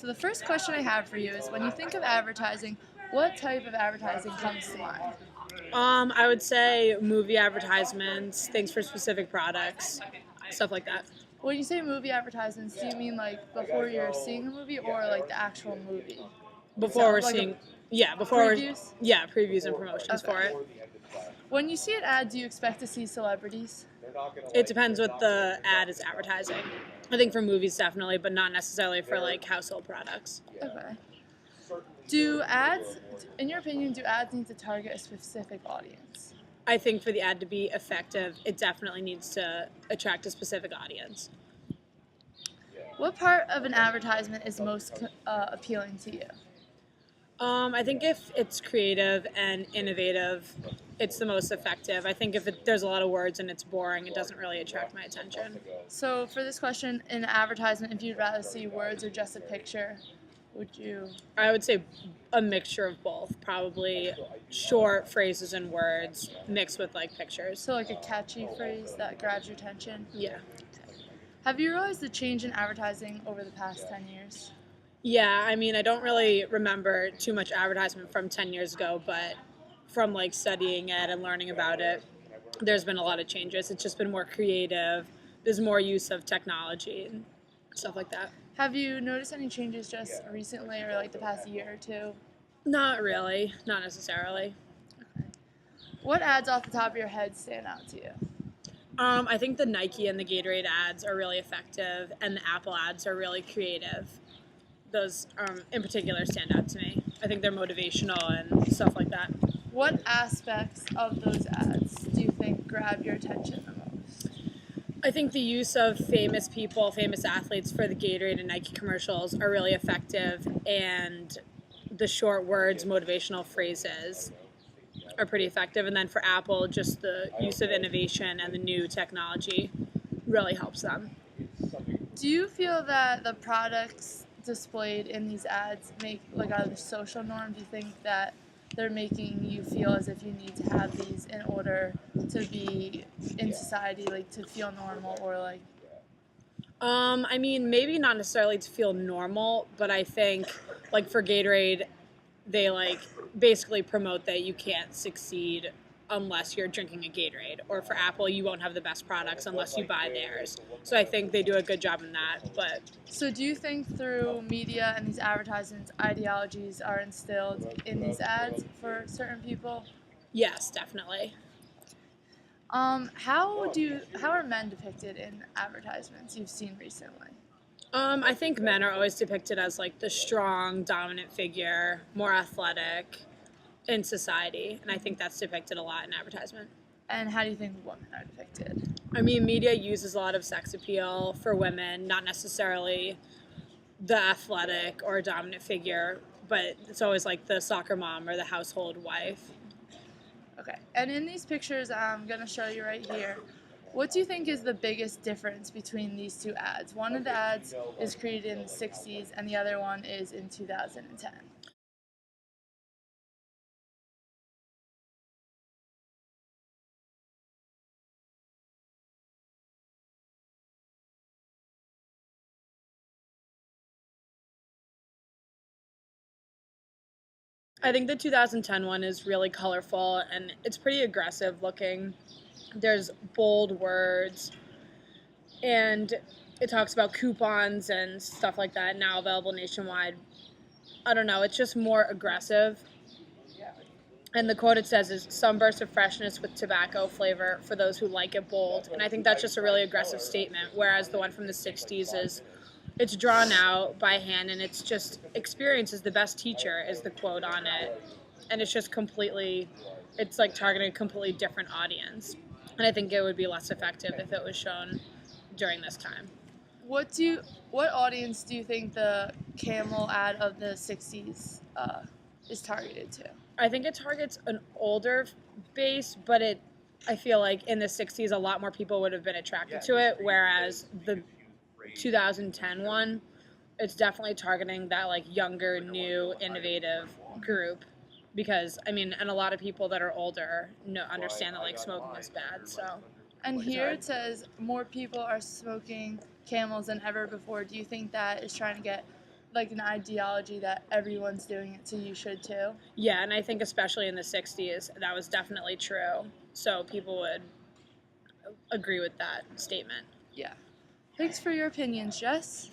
So the first question I have for you is when you think of advertising, what type of advertising comes to mind? I would say movie advertisements, things for specific products, stuff like that. When you say movie advertisements, do you mean like before you're seeing a movie or like the actual movie Before itself? we're Like a seeing, yeah, before we're, previews? yeah, previews and promotions for Okay. it. When you see an ad, do you expect to see celebrities? It depends what the ad is advertising. I think for movies definitely, but not necessarily for like household products. Okay. Do ads, in your opinion, do ads need to target a specific audience? I think for the ad to be effective, it definitely needs to attract a specific audience. What part of an advertisement is most appealing to you? I think if it's creative and innovative, it's the most effective. I think if there's a lot of words and it's boring, it doesn't really attract my attention. So for this question, in advertisement, if you'd rather see words or just a picture, would you? I would say a mixture of both. Probably short phrases and words mixed with like pictures. So like a catchy phrase that grabs your attention. Yeah. Have you realized the change in advertising over the past 10 years? Yeah, I mean, I don't really remember too much advertisement from 10 years ago, but from like studying it and learning about it, there's been a lot of changes. It's just been more creative. There's more use of technology and stuff like that. Have you noticed any changes just recently or like the past year or two? Not really, not necessarily. What ads off the top of your head stand out to you? I think the Nike and the Gatorade ads are really effective, and the Apple ads are really creative. Those, in particular, stand out to me. I think they're motivational and stuff like that. What aspects of those ads do you think grab your attention the most? I think the use of famous people, famous athletes for the Gatorade and Nike commercials are really effective, and the short words, motivational phrases are pretty effective. And then for Apple, just the use of innovation and the new technology really helps them. Do you feel that the products displayed in these ads make like out of the social norm? Do you think that they're making you feel as if you need to have these in order to be in society, like to feel normal or like I mean, maybe not necessarily to feel normal, but I think, like for Gatorade, they like basically promote that you can't succeed unless you're drinking a Gatorade. Or for Apple, you won't have the best products unless you buy theirs. So I think they do a good job in that. But so do you think through media and these advertisements ideologies are instilled in these ads for certain people? yes, definitely. How are men depicted in advertisements you've seen recently? I think men are always depicted as like the strong, dominant figure, more athletic in society. And I think that's depicted a lot in advertisement. And how do you think women are depicted? I mean, media uses a lot of sex appeal for women, not necessarily the athletic or dominant figure, but it's always like the soccer mom or the household wife. Okay. And in these pictures I'm going to show you right here, what do you think is the biggest difference between these two ads? One of the ads is created in the 60s and the other one is in 2010. I think the 2010 one is really colorful and it's pretty aggressive looking. There's bold words and it talks about coupons and stuff like that now available nationwide. I don't know, it's just more aggressive. And the quote it says is some burst of freshness with tobacco flavor for those who like it bold. And I think that's just a really aggressive statement. Whereas the one from the 60s is it's drawn out by hand and it's just experience is the best teacher is the quote on it. And it's just completely, it's like targeting a completely different audience. And I think it would be less effective if it was shown during this time. What audience do you think the Camel ad of the 60s is targeted to? I think it targets an older base, but I feel like in the 60s, a lot more people would have been attracted to it, whereas the 2010 one, it's definitely targeting that like younger, new, innovative group. Because I mean, and a lot of people that are older understand that like smoking is bad. So And here it says more people are smoking Camels than ever before. Do you think that is trying to get like an ideology that everyone's doing it, so you should too. Yeah, and I think especially in the 60s, that was definitely true. So people would agree with that statement. Yeah. Thanks for your opinions, Jess.